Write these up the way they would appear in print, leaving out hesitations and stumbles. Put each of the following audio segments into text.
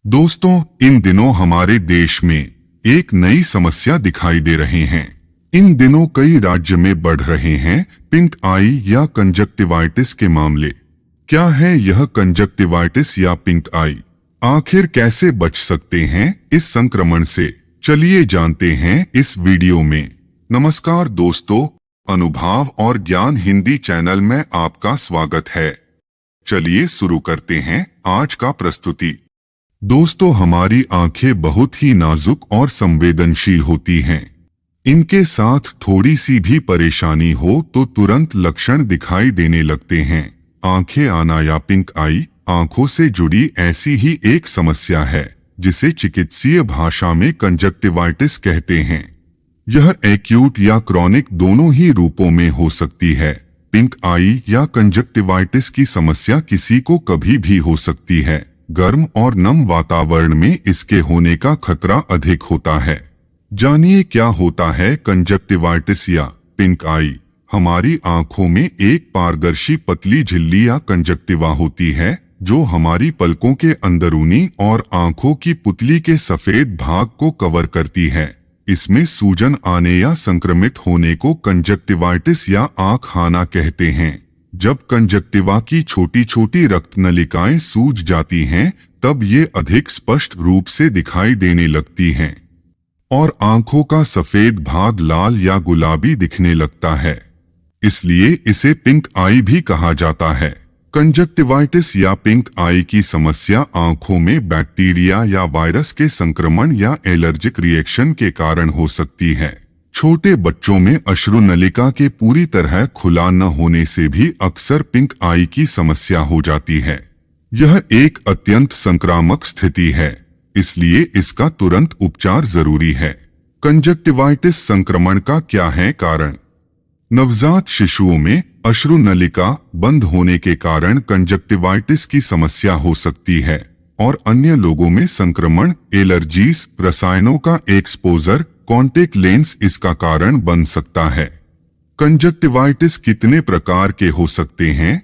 दोस्तों, इन दिनों हमारे देश में एक नई समस्या दिखाई दे रही हैं। इन दिनों कई राज्य में बढ़ रहे हैं पिंक आई या कंजक्टिवाइटिस के मामले। क्या है यह कंजक्टिवाइटिस या पिंक आई? आखिर कैसे बच सकते हैं इस संक्रमण से? चलिए जानते हैं इस वीडियो में। नमस्कार दोस्तों, अनुभव और ज्ञान हिंदी चैनल में आपका स्वागत है। चलिए शुरू करते हैं आज का प्रस्तुति। दोस्तों, हमारी आंखें बहुत ही नाजुक और संवेदनशील होती हैं। इनके साथ थोड़ी सी भी परेशानी हो तो तुरंत लक्षण दिखाई देने लगते हैं। आंखें आना या पिंक आई आंखों से जुड़ी ऐसी ही एक समस्या है जिसे चिकित्सीय भाषा में कंजक्टिवाइटिस कहते हैं। यह एक्यूट या क्रॉनिक दोनों ही रूपों में हो सकती है। पिंक आई या कंजक्टिवाइटिस की समस्या किसी को कभी भी हो सकती है। गर्म और नम वातावरण में इसके होने का खतरा अधिक होता है। जानिए क्या होता है कंजक्टिवाइटिस या पिंक आई। हमारी आंखों में एक पारदर्शी पतली झिल्ली या कंजक्टिवा होती है जो हमारी पलकों के अंदरूनी और आंखों की पुतली के सफेद भाग को कवर करती है। इसमें सूजन आने या संक्रमित होने को कंजक्टिवाइटिस या आंख आना कहते हैं। जब कंजक्टिवा की छोटी छोटी रक्त नलिकाएं सूज जाती हैं, तब ये अधिक स्पष्ट रूप से दिखाई देने लगती हैं और आंखों का सफेद भाग लाल या गुलाबी दिखने लगता है। इसलिए इसे पिंक आई भी कहा जाता है। कंजक्टिवाइटिस या पिंक आई की समस्या आंखों में बैक्टीरिया या वायरस के संक्रमण या एलर्जिक रिएक्शन के कारण हो सकती है। छोटे बच्चों में अश्रु नलिका के पूरी तरह खुला न होने से भी अक्सर पिंक आई की समस्या हो जाती है। यह एक अत्यंत संक्रामक स्थिति है, इसलिए इसका तुरंत उपचार जरूरी है। कंजक्टिवाइटिस संक्रमण का क्या है कारण? नवजात शिशुओं में अश्रु नलिका बंद होने के कारण कंजक्टिवाइटिस की समस्या हो सकती है और अन्य लोगों में संक्रमण, एलर्जीज, रसायनों का एक्सपोजर, कॉन्टेक्ट लेंस इसका कारण बन सकता है। कंजक्टिवाइटिस कितने प्रकार के हो सकते हैं?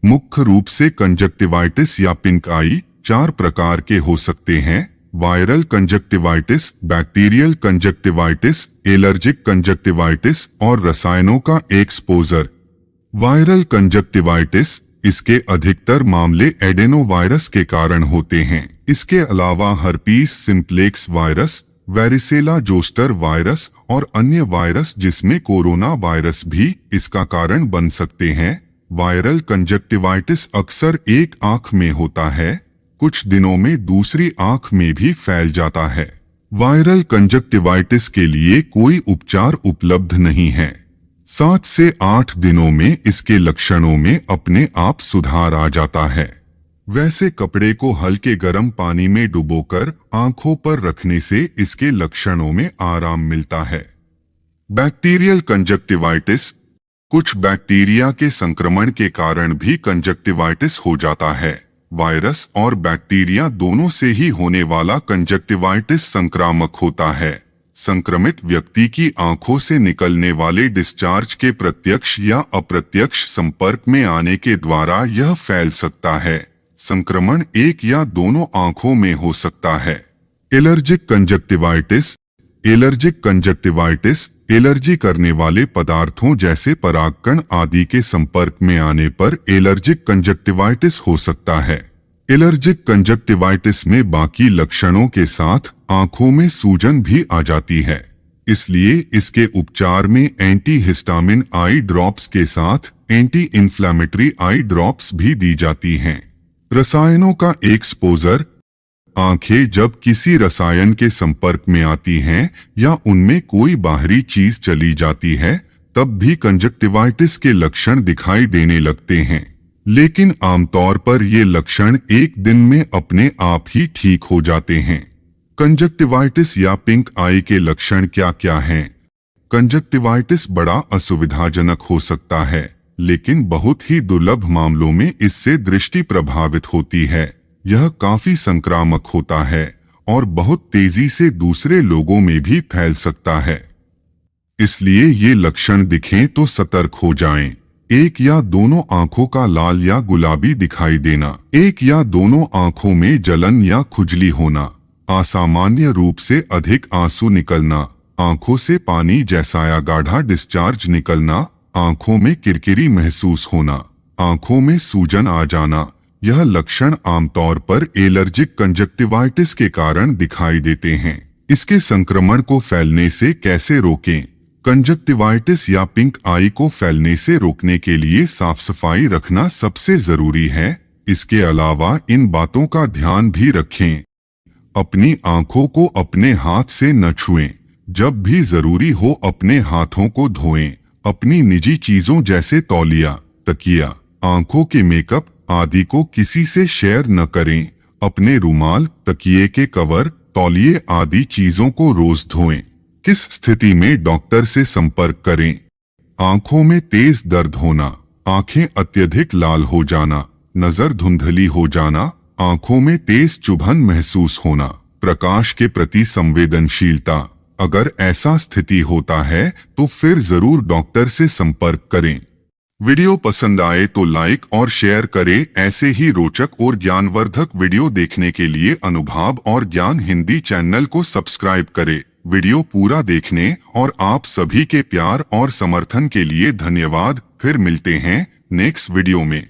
मुख्य रूप से कंजक्टिवाइटिस या पिंक आई 4 प्रकार के हो सकते हैं: viral conjunctivitis, bacterial conjunctivitis, allergic conjunctivitis और रसायनों का एक्सपोजर। वायरल कंजक्टिवाइटिस, इसके अधिकतर मामले एडेनोवायरस के कारण होते हैं। इसके अलावा herpes simplex virus, varicella zoster virus और अन्य वायरस जिसमें कोरोना वायरस भी इसका कारण बन सकते हैं। वायरल कंजक्टिवाइटिस अक्सर एक आंख में होता है, कुछ दिनों में दूसरी आंख में भी फैल जाता है। वायरल कंजक्टिवाइटिस के लिए कोई उपचार उपलब्ध नहीं है। 7 से 8 दिनों में इसके लक्षणों में अपने आप सुधार आ जाता है। वैसे कपड़े को हल्के गर्म पानी में डुबोकर आंखों पर रखने से इसके लक्षणों में आराम मिलता है। बैक्टीरियल कंजक्टिवाइटिस, कुछ बैक्टीरिया के संक्रमण के कारण भी कंजक्टिवाइटिस हो जाता है। वायरस और बैक्टीरिया दोनों से ही होने वाला कंजक्टिवाइटिस संक्रामक होता है। संक्रमित व्यक्ति की आंखों से निकलने वाले डिस्चार्ज के प्रत्यक्ष या अप्रत्यक्ष संपर्क में आने के द्वारा यह फैल सकता है। संक्रमण एक या दोनों आंखों में हो सकता है। Allergic conjunctivitis, allergic conjunctivitis allergy करने वाले पदार्थों जैसे परागकण आदि के संपर्क में आने पर एलर्जिक कंजक्टिवाइटिस हो सकता है। एलर्जिक कंजक्टिवाइटिस में बाकी लक्षणों के साथ आंखों में सूजन भी आ जाती है। इसलिए इसके उपचार में एंटी हिस्टामिन आई ड्रॉप्स के साथ एंटी इन्फ्लेमेटरी आई ड्रॉप्स भी दी जाती हैं। रसायनों का एक्सपोजर, आंखें जब किसी रसायन के संपर्क में आती हैं या उनमें कोई बाहरी चीज चली जाती है, तब भी कंजक्टिवाइटिस के लक्षण दिखाई देने लगते हैं। लेकिन आमतौर पर ये लक्षण एक दिन में अपने आप ही ठीक हो जाते हैं। कंजक्टिवाइटिस या पिंक आई के लक्षण क्या क्या हैं? कंजक्टिवाइटिस बड़ा असुविधाजनक हो सकता है, लेकिन बहुत ही दुर्लभ मामलों में इससे दृष्टि प्रभावित होती है। यह काफी संक्रामक होता है और बहुत तेजी से दूसरे लोगों में भी फैल सकता है। इसलिए ये लक्षण दिखें तो सतर्क हो जाएं। एक या दोनों आंखों का लाल या गुलाबी दिखाई देना, एक या दोनों आंखों में जलन या खुजली होना, असामान्य रूप से अधिक आंसू निकलना, आंखों से पानी जैसा या गाढ़ा डिस्चार्ज निकलना, आंखों में किरकिरी महसूस होना, आंखों में सूजन आ जाना। यह लक्षण आमतौर पर एलर्जिक कंजक्टिवाइटिस के कारण दिखाई देते हैं। इसके संक्रमण को फैलने से कैसे रोकें? कंजक्टिवाइटिस या पिंक आई को फैलने से रोकने के लिए साफ सफाई रखना सबसे जरूरी है। इसके अलावा इन बातों का ध्यान भी रखें। अपनी आंखों को अपने हाथ से न छुएं। जब भी जरूरी हो अपने हाथों को धोएं। अपनी निजी चीजों जैसे तौलिया, तकिया, आंखों के मेकअप आदि को किसी से शेयर न करें। अपने रुमाल, तकिए के कवर, तौलिए आदि चीजों को रोज धोएं। किस स्थिति में डॉक्टर से संपर्क करें? आंखों में तेज दर्द होना, आंखें अत्यधिक लाल हो जाना, नजर धुंधली हो जाना, आंखों में तेज चुभन महसूस होना, प्रकाश के प्रति संवेदनशीलता। अगर ऐसा स्थिति होता है तो फिर जरूर डॉक्टर से संपर्क करें। वीडियो पसंद आए तो लाइक और शेयर करें। ऐसे ही रोचक और ज्ञानवर्धक वीडियो देखने के लिए अनुभव और ज्ञान हिंदी चैनल को सब्सक्राइब करें। वीडियो पूरा देखने और आप सभी के प्यार और समर्थन के लिए धन्यवाद। फिर मिलते हैं नेक्स्ट वीडियो में।